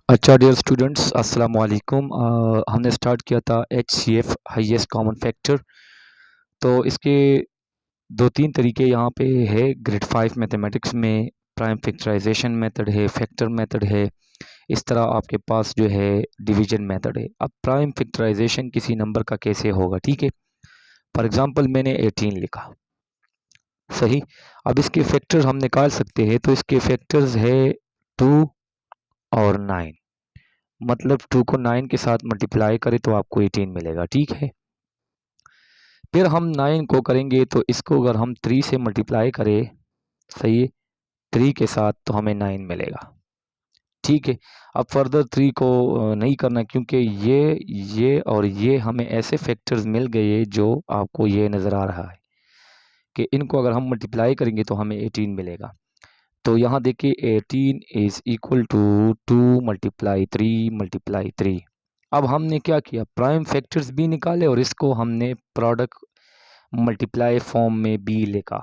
अच्छा dear students, अस्सलाम वालेकुम। हमने स्टार्ट किया था HCF हाईएस्ट कॉमन फैक्टर। तो इसके दो तीन तरीके यहाँ पे है। ग्रेड 5 मैथमेटिक्स में प्राइम फैक्टराइजेशन मेथड है, फैक्टर मेथड है। इस तरह आपके पास जो है डिवीजन मेथड है। अब प्राइम फैक्टराइजेशन किसी नंबर का कैसे होगा, ठीक है। फॉर एग्जांपल मैंने 18 लिखा, सही। अब इसके फैक्टर्स हम निकाल सकते हैं। तो इसके फैक्टर्स है 2 और 9। मतलब 2 को 9 के साथ मल्टीप्लाई करें तो आपको 18 मिलेगा, ठीक है। फिर हम 9 को करेंगे तो इसको अगर हम 3 से मल्टीप्लाई करें, सही है, 3 के साथ तो हमें 9 मिलेगा, ठीक है। अब फर्दर 3 को नहीं करना, क्योंकि ये और ये हमें ऐसे फैक्टर्स मिल गए जो आपको ये नज़र आ रहा है कि इनको अगर हम मल्टीप्लाई करेंगे तो हमें 18 मिलेगा। तो यहाँ देखिए 18 is equal to 2 multiply 3 multiply 3। अब हमने क्या किया, प्राइम फैक्टर्स भी निकाले और इसको हमने प्रोडक्ट मल्टीप्लाई फॉर्म में भी लिखा।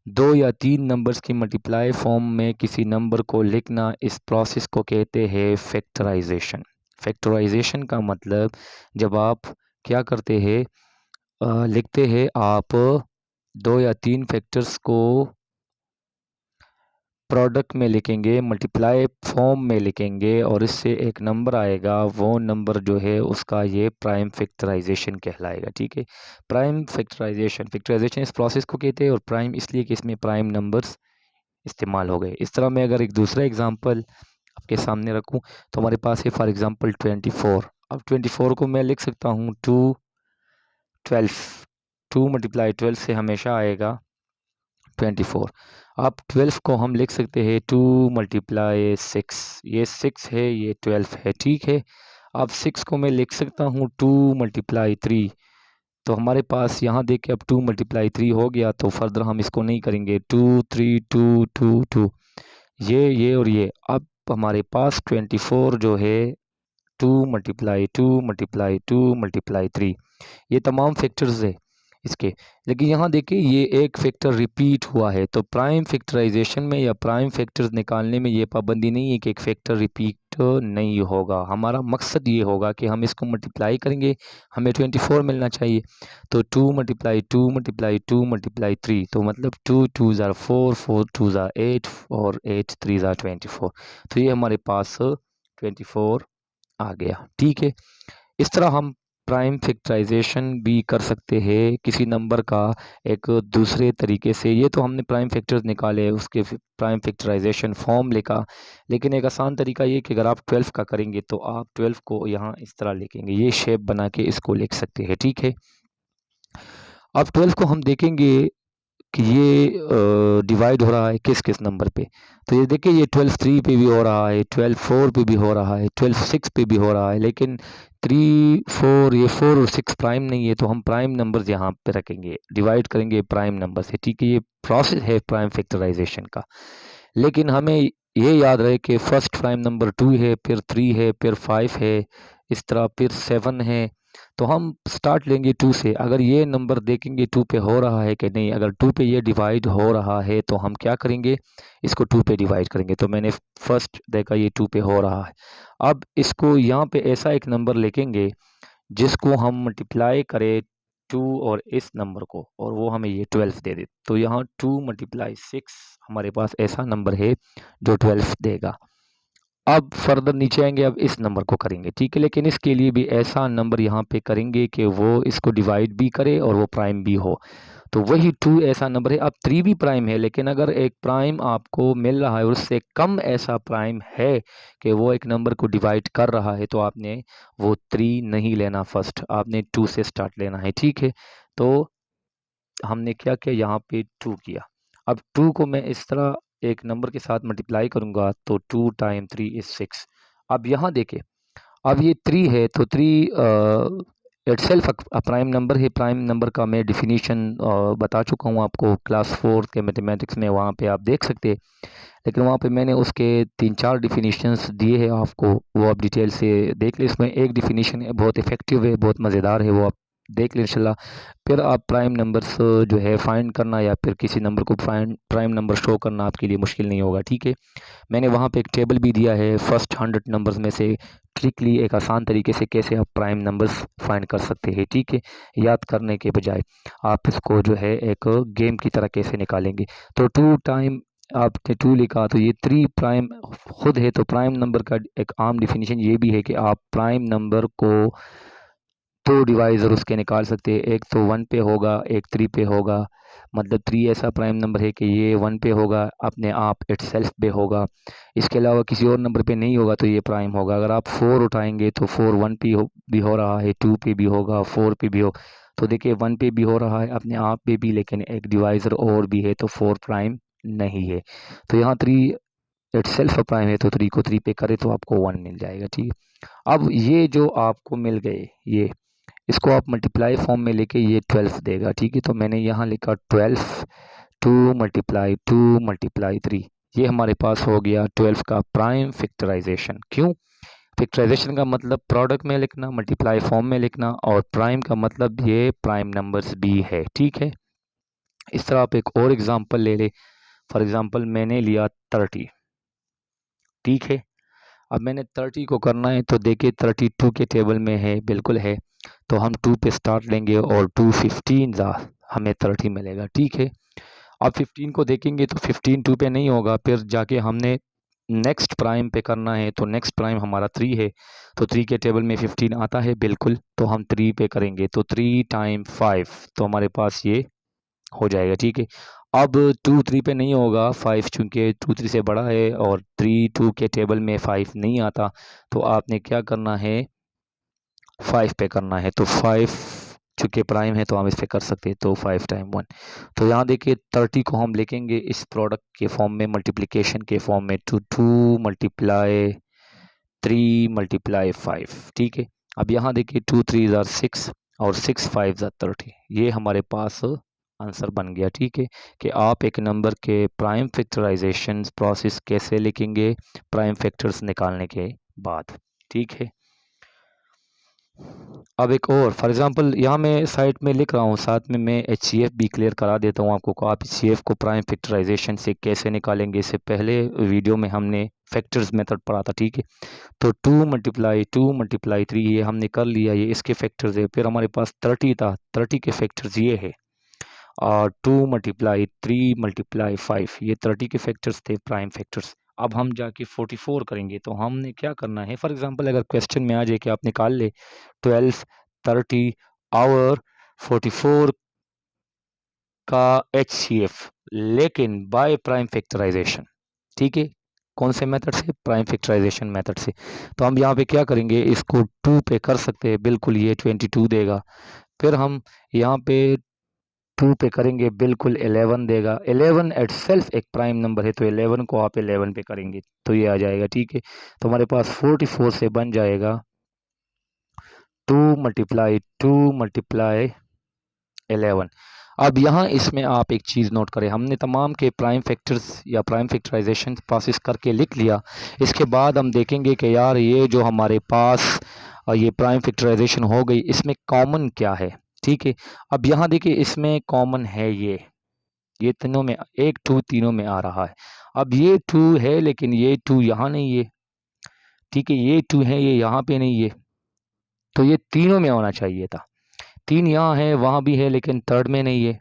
2 या 3 नंबर्स की मल्टीप्लाई फॉर्म में किसी नंबर को लिखना, इस प्रोसेस को कहते हैं फैक्टराइजेशन। फैक्टराइजेशन का मतलब जब आप क्या करते हैं, लिखते हैं आप 2 या 3 फैक्टर्स को प्रोडक्ट में लिखेंगे, मल्टीप्लाई फॉर्म में लिखेंगे और इससे एक नंबर आएगा, वो नंबर जो है उसका ये प्राइम फैक्टराइजेशन कहलाएगा, ठीक है। प्राइम फैक्टराइजेशन इस प्रोसेस को कहते हैं, और प्राइम इसलिए कि इसमें प्राइम नंबर्स इस्तेमाल हो गए। इस तरह मैं अगर एक दूसरा एग्जांपल आपके सामने रखूं तो हमारे पास है फॉर एग्जांपल 24। अब 24 को मैं लिख सकता हूँ 2 12। 2 मल्टीप्लाई 12 से हमेशा आएगा 24। अब 12 को हम लिख सकते हैं 2 मल्टीप्लाई 6। ये 6 है, ये 12 है, ठीक है। अब 6 को मैं लिख सकता हूँ 2 मल्टीप्लाई 3। तो हमारे पास यहाँ देखिए अब 2 मल्टीप्लाई 3 हो गया। तो फर्दर हम इसको नहीं करेंगे, 2 3 2 2 2, ये और ये। अब हमारे पास 24 जो है 2 मल्टीप्लाई 2 मल्टीप्लाई 2 मल्टीप्लाई 3, ये तमाम फैक्टर्स है इसके। लेकिन यहाँ देखिए ये एक फैक्टर रिपीट हुआ है। तो प्राइम फैक्टराइजेशन में या प्राइम फैक्टर्स निकालने में ये पाबंदी नहीं है कि एक फैक्टर रिपीट नहीं होगा। हमारा मकसद ये होगा कि हम इसको मल्टीप्लाई करेंगे, हमें 24 मिलना चाहिए। तो 2 मल्टीप्लाई 2 मल्टीप्लाई 2 मल्टीप्लाई 3, तो मतलब 2 2 ज़ार 4 4 2 ज़ार 8 और 8 3 ज़ार 24। तो ये हमारे पास 24 आ गया, ठीक है। इस तरह हम प्राइम फैक्टराइजेशन भी कर सकते हैं किसी नंबर का एक दूसरे तरीके से। ये तो हमने प्राइम फैक्टर्स निकाले, उसके प्राइम फैक्टराइजेशन फॉर्म लिखा। लेकिन एक आसान तरीका ये कि अगर आप 12 का करेंगे तो आप 12 को यहाँ इस तरह लिखेंगे, ये शेप बना के इसको लिख सकते हैं, ठीक है। अब 12 को हम देखेंगे कि ये डिवाइड हो रहा है किस किस नंबर पे। तो ये देखिए ये 12 3 पे भी हो रहा है, 12 4 पे भी हो रहा है, 12 6 पे भी हो रहा है। लेकिन 3 4, ये 4 और 6 प्राइम नहीं है, तो हम प्राइम नंबर्स यहाँ पे रखेंगे, डिवाइड करेंगे प्राइम नंबर से, ठीक है। ये प्रोसेस है प्राइम फैक्टराइजेशन का। लेकिन हमें ये याद रहे कि फर्स्ट प्राइम नंबर 2 है, फिर 3 है, फिर 5 है, इस तरह फिर 7 है। तो हम स्टार्ट लेंगे 2 से। अगर ये नंबर देखेंगे 2 पे हो रहा है कि नहीं, अगर 2 पे ये डिवाइड हो रहा है तो हम क्या करेंगे, इसको 2 पे डिवाइड करेंगे। तो मैंने फर्स्ट देखा ये 2 पे हो रहा है। अब इसको यहाँ पे ऐसा एक नंबर लिखेंगे जिसको हम मल्टीप्लाई करें 2 और इस नंबर को, और वो हमें ये 12 दे दे। तो यहाँ 2 मल्टीप्लाई 6 हमारे पास ऐसा नंबर है जो 12 देगा। अब फर्दर नीचे आएंगे, अब इस नंबर को करेंगे, ठीक है। लेकिन इसके लिए भी ऐसा नंबर यहाँ पे करेंगे कि वो इसको डिवाइड भी करे और वो प्राइम भी हो। तो वही 2 ऐसा नंबर है। अब 3 भी प्राइम है, लेकिन अगर एक प्राइम आपको मिल रहा है और उससे कम ऐसा प्राइम है कि वो एक नंबर को डिवाइड कर रहा है, तो आपने वो 3 नहीं लेना, फर्स्ट आपने 2 से स्टार्ट लेना है, ठीक है। तो हमने क्या किया, यहाँ पे 2 किया। अब 2 को मैं इस तरह एक नंबर के साथ मल्टीप्लाई करूँगा तो 2 टाइम 3 इज़ 6। अब यहाँ देखें, अब ये 3 है तो 3 इटसेल्फ प्राइम नंबर है। प्राइम नंबर का मैं डिफिनीशन बता चुका हूँ आपको क्लास 4 के मैथमेटिक्स में, वहाँ पे आप देख सकते हैं। लेकिन वहाँ पे मैंने उसके 3-4 डिफिनीशंस दिए हैं आपको, वो आप डिटेल से देख लें। इसमें एक डिफिनीशन है बहुत इफ़ेक्टिव है, बहुत मज़ेदार है, वो आप देख लें इंशाल्लाह। फिर आप प्राइम नंबर्स जो है फाइंड करना या फिर किसी नंबर को प्राइम नंबर शो करना आपके लिए मुश्किल नहीं होगा, ठीक है। मैंने वहाँ पे एक टेबल भी दिया है फर्स्ट 100 नंबर्स में से क्विकली एक आसान तरीके से कैसे आप प्राइम नंबर्स फाइंड कर सकते हैं, ठीक है। याद करने के बजाय आप इसको जो है एक गेम की तरह कैसे निकालेंगे। तो 2 टाइम आपने 2 लिखा तो ये 3 प्राइम खुद है। तो प्राइम नंबर का एक आम डिफिनीशन ये भी है कि आप प्राइम नंबर को 2 डिवाइज़र उसके निकाल सकते हैं। एक तो 1 पे होगा, एक 3 पे होगा। मतलब 3 ऐसा प्राइम नंबर है कि ये 1 पे होगा, अपने आप इटसेल्फ पे होगा। इसके अलावा किसी और नंबर पे नहीं होगा तो ये प्राइम होगा। अगर आप 4 उठाएंगे तो 4 1 पे भी हो रहा है, 2 पे भी होगा, 4 पे भी हो। तो देखिए 1 पे भी हो रहा है अपने आप पे भी, लेकिन एक डिवाइज़र और भी है तो 4 प्राइम नहीं है। तो यहाँ 3 इटसेल्फ प्राइम है तो 3 को 3 पे करें तो आपको 1 मिल जाएगा, ठीक है। अब ये जो आपको मिल गए ये, इसको आप मल्टीप्लाई फॉर्म में लेके ये 12 देगा, ठीक है। तो मैंने यहाँ लिखा 12 2 मल्टीप्लाई 2 मल्टीप्लाई 3, ये हमारे पास हो गया 12 का प्राइम फैक्टराइजेशन। क्यों? फैक्टराइजेशन का मतलब प्रोडक्ट में लिखना, मल्टीप्लाई फॉर्म में लिखना, और प्राइम का मतलब ये प्राइम नंबर्स भी है, ठीक है। इस तरह आप एक और एग्जांपल ले ले। फॉर एग्जांपल मैंने लिया 30, ठीक है। अब मैंने 30 को करना है तो देखिए 32 के टेबल में है, बिल्कुल है। तो हम 2 पे स्टार्ट लेंगे और 2 15 हमें 30 मिलेगा, ठीक है। अब 15 को देखेंगे तो 15 2 पे नहीं होगा, फिर जाके हमने नेक्स्ट प्राइम पे करना है। तो नेक्स्ट प्राइम हमारा 3 है, तो 3 के टेबल में 15 आता है, बिल्कुल। तो हम 3 पे करेंगे तो 3 टाइम 5, तो हमारे पास ये हो जाएगा, ठीक है। अब 2 3 पे नहीं होगा, 5 चूँकि 2 3 से बड़ा है और 3 2 के टेबल में 5 नहीं आता। तो आपने क्या करना है, 5 पे करना है। तो 5 चूँकि प्राइम है तो हम इस पे कर सकते हैं, तो 5 टाइम 1। तो यहाँ देखिए 30 को हम लिखेंगे इस प्रोडक्ट के फॉर्म में, मल्टीप्लिकेशन के फॉर्म में, तो 2 मल्टीप्लाई 3 मल्टीप्लाई 5, ठीक है। अब यहाँ देखिए 2 3 ज़ार 6 और 6 5 ज़ार 30, ये हमारे पास आंसर बन गया, ठीक है। कि आप एक नंबर के प्राइम फैक्टराइजेशन प्रोसेस कैसे लिखेंगे प्राइम फैक्टर्स निकालने के बाद, ठीक है। अब एक और फॉर एग्जांपल यहाँ मैं साइड में लिख रहा हूँ, साथ में मैं HCF भी क्लियर करा देता हूँ आपको, आप HCF को प्राइम फैक्टराइजेशन से कैसे निकालेंगे। इससे पहले वीडियो में हमने फैक्टर्स मेथड पढ़ा था, ठीक है। तो 2 मल्टीप्लाई 3 ये हमने कर लिया, ये इसके फैक्टर्स है। फिर हमारे पास 30 था, 30 के फैक्टर्स ये है। और 2 मल्टीप्लाई 3 मल्टीप्लाई 5, ये 30 के फैक्टर्स थे प्राइम फैक्टर्स। अब हम जाके 44 करेंगे तो हमने क्या करना है, फॉर एग्जांपल अगर क्वेश्चन में आ जाए कि आप निकाल ले 12 30 और 44 का HCF, लेकिन बाय प्राइम फैक्टराइजेशन, ठीक है। कौन से मेथड से? प्राइम फैक्टराइजेशन मेथड से। तो हम यहाँ पे क्या करेंगे, इसको 2 पे कर सकते हैं, बिल्कुल ये 22 देगा। फिर हम यहाँ पे 2 पे करेंगे, बिल्कुल 11 देगा। 11 एट सेल्फ एक प्राइम नंबर है, तो 11 को आप 11 पे करेंगे तो ये आ जाएगा, ठीक है। तो हमारे पास 44 से बन जाएगा 2 मल्टीप्लाई 2 मल्टीप्लाई 11। अब यहाँ इसमें आप एक चीज़ नोट करें, हमने तमाम के प्राइम फैक्टर्स या प्राइम फैक्टराइजेशन प्रोसेस करके लिख लिया। इसके बाद हम देखेंगे कि यार ये जो हमारे पास ये प्राइम फैक्टराइजेशन हो गई, इसमें कॉमन क्या है, ठीक है। अब यहाँ देखिए इसमें कॉमन है ये तीनों में, एक 2 तीनों में आ रहा है। अब ये 2 है लेकिन ये 2 यहाँ नहीं है, ठीक है। ये 2 है, ये यहाँ पे नहीं है, तो ये तीनों में होना चाहिए था। 3 यहाँ है, वहाँ भी है, लेकिन थर्ड में नहीं है।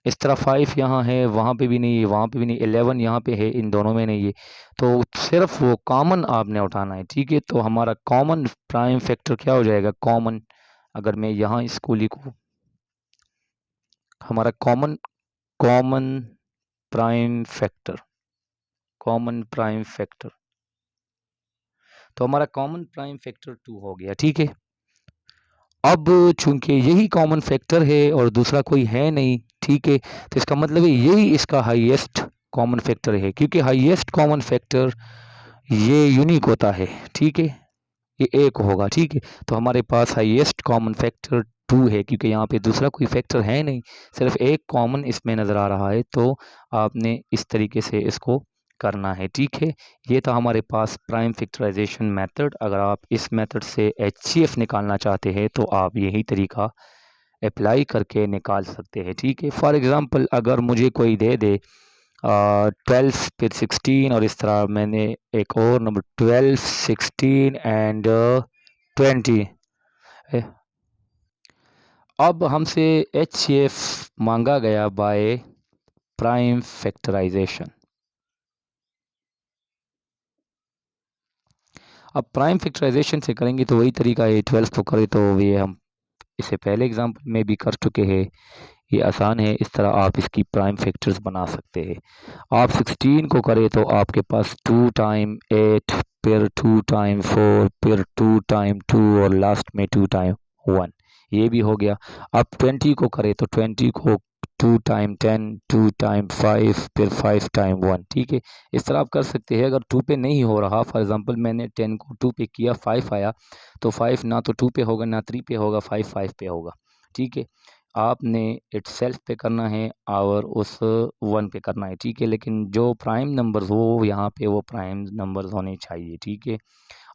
इस तरह 5 यहाँ है, वहाँ पे भी नहीं है, वहाँ पे भी नहीं। 11 यहाँ पे है, इन दोनों में नहीं है। तो सिर्फ वो कॉमन आपने उठाना है, ठीक है। तो हमारा कॉमन प्राइम फैक्टर क्या हो जाएगा, कॉमन, अगर मैं यहाँ इसको लिखूँ, हमारा common common prime factor, common prime factor, तो हमारा कॉमन प्राइम फैक्टर 2 हो गया, ठीक है। अब चूंकि यही कॉमन फैक्टर है और दूसरा कोई है नहीं, ठीक है, तो इसका मतलब है यही इसका हाईएस्ट कॉमन फैक्टर है, क्योंकि हाईएस्ट कॉमन फैक्टर ये यूनिक होता है, ठीक है, ये एक होगा, ठीक है। तो हमारे पास हाईएस्ट कॉमन फैक्टर 2 है, क्योंकि यहाँ पे दूसरा कोई फैक्टर है नहीं, सिर्फ एक कॉमन इसमें नज़र आ रहा है। तो आपने इस तरीके से इसको करना है, ठीक है। ये था हमारे पास प्राइम फैक्टराइजेशन मेथड। अगर आप इस मेथड से HCF निकालना चाहते हैं तो आप यही तरीका अप्लाई करके निकाल सकते हैं, ठीक है। फॉर एग्ज़ाम्पल अगर मुझे कोई दे दे 12 फिर 16 और इस तरह मैंने एक और नंबर 12 16 एंड 20 अब हमसे HCF मांगा गया बाय प्राइम फैक्टराइजेशन। अब प्राइम फैक्टराइजेशन से करेंगे तो वही तरीका है, 12 को करें तो ये हम इससे पहले एग्जाम्पल में भी कर चुके हैं, ये आसान है। इस तरह आप इसकी प्राइम फैक्टर्स बना सकते हैं। आप 16 को करें तो आपके पास 2 टाइम 8 फिर 2 टाइम 4 फिर 2 टाइम 2 और लास्ट में 2 टाइम 1, ये भी हो गया। अब 20 को करें तो 20 को 2 टाइम 10 2 टाइम 5 फिर 5 टाइम 1, ठीक है। इस तरह आप कर सकते हैं। अगर 2 पे नहीं हो रहा, फॉर एग्जांपल मैंने 10 को 2 पे किया 5 आया, तो 5 ना तो 2 पे होगा ना 3 पे होगा, 5 पे होगा, ठीक है। आपने इटसेल्फ पे करना है और उस 1 पे करना है, ठीक है। लेकिन जो प्राइम नंबर्स वो यहाँ पे वो प्राइम नंबर्स होने चाहिए, ठीक है।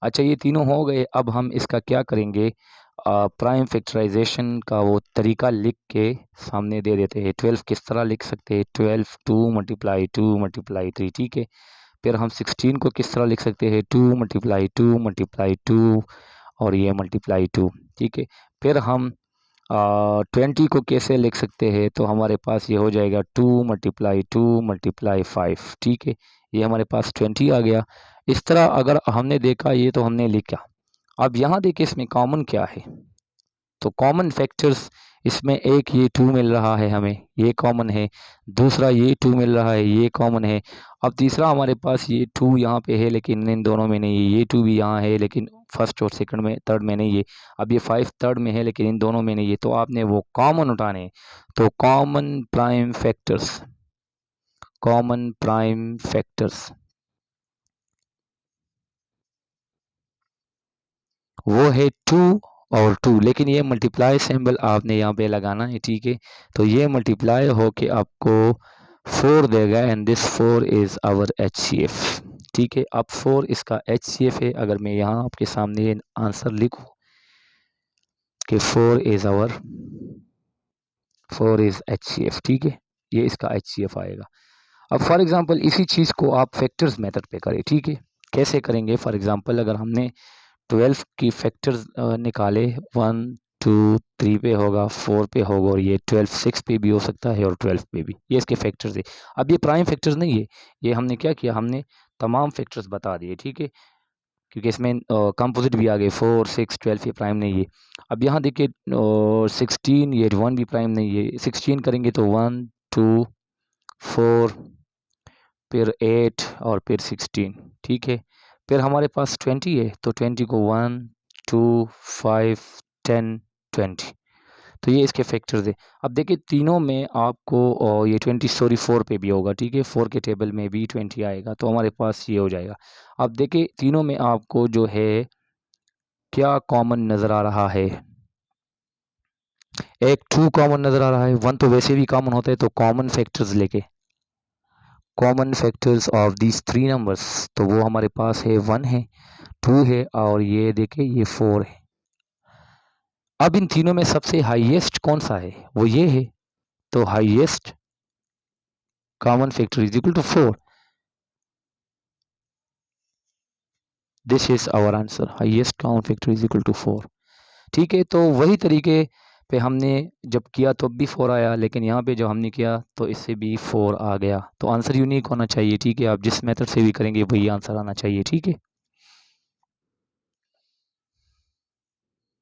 अच्छा, ये तीनों हो गए। अब हम इसका क्या करेंगे, प्राइम फैक्टराइजेशन का वो तरीका लिख के सामने दे देते हैं। 12 किस तरह लिख सकते हैं, 12 2 मल्टीप्लाई 2 मल्टीप्लाई 3, ठीक है। फिर हम 16 को किस तरह लिख सकते हैं, 2 मल्टीप्लाई 2 मल्टीप्लाई 2 और ये मल्टीप्लाई 2, ठीक है। फिर हम 20 को कैसे लिख सकते हैं, तो हमारे पास ये हो जाएगा 2 मल्टीप्लाई 2 मल्टीप्लाई 5, ठीक है। ये हमारे पास 20 आ गया। इस तरह अगर हमने देखा ये तो हमने लिखा। अब यहाँ देखिए इसमें कॉमन क्या है, तो कॉमन फैक्टर्स इसमें एक ये 2 मिल रहा है हमें, ये कॉमन है। दूसरा ये 2 मिल रहा है, ये कॉमन है। अब तीसरा हमारे पास ये 2 यहाँ पे है लेकिन इन दोनों में नहीं है। ये 2 भी यहाँ है लेकिन फर्स्ट और सेकंड में थर्ड में नहीं है। अब ये 5 थर्ड में है लेकिन इन दोनों में नहीं है। तो आपने वो कॉमन उठाने, तो common prime factors, common prime factors वो है 2 और 2, लेकिन ये मल्टीप्लाई सिंबल आपने यहाँ पे लगाना है, ठीक है। तो ये मल्टीप्लाई हो के आपको 4 देगा and this 4 is our HCF, ठीक है। अब 4 इसका HCF है। अगर मैं यहाँ आपके सामने ये आंसर लिखूँ कि 4 इज़ HCF, ठीक है, ये इसका HCF आएगा। अब फॉर एग्जांपल इसी चीज़ को आप फैक्टर्स मेथड पे करें, ठीक है। कैसे करेंगे, फॉर एग्जांपल अगर हमने 12 की फैक्टर्स निकाले, 1 2 3 पे होगा, 4 पे होगा और ये 12 6 पे भी हो सकता है और 12 पे भी, ये इसके फैक्टर्स है। अब ये प्राइम फैक्टर्स नहीं है, ये हमने क्या किया, हमने तमाम फैक्टर्स बता दिए, ठीक है, क्योंकि इसमें कंपोजिट भी आ गए 4 6 12, ये प्राइम नहीं है। अब यहाँ देखिए 16, ये 1 भी प्राइम नहीं है। 16 करेंगे तो 1 2 4 फिर 8 और फिर 16, ठीक है। फिर हमारे पास 20 है तो 20 को 1 2 5 10 20, तो ये इसके फैक्टर्स है। अब देखिए तीनों में आपको ये 20 सॉरी 4 पे भी होगा, ठीक है, 4 के टेबल में भी 20 आएगा, तो हमारे पास ये हो जाएगा। अब देखिए तीनों में आपको जो है क्या कॉमन नज़र आ रहा है, एक 2 कॉमन नज़र आ रहा है, 1 तो वैसे भी कॉमन होता है। तो कॉमन फैक्टर्स लेके, common factors of these 3 numbers, तो वो हमारे पास है 1 है 2 है और ये देखिए ये 4 है। अब इन तीनों में सबसे हाईएस्ट कौन सा है, वो ये है। तो highest common factor is equal to 4, this is our answer, highest common factor is equal to 4, ठीक है। तो वही तरीके पे हमने जब किया तो भी 4 आया, लेकिन यहाँ पे जब हमने किया तो इससे भी 4 आ गया। तो आंसर यूनिक होना चाहिए, ठीक है। आप जिस मेथड से भी करेंगे वही आंसर आना चाहिए, ठीक है।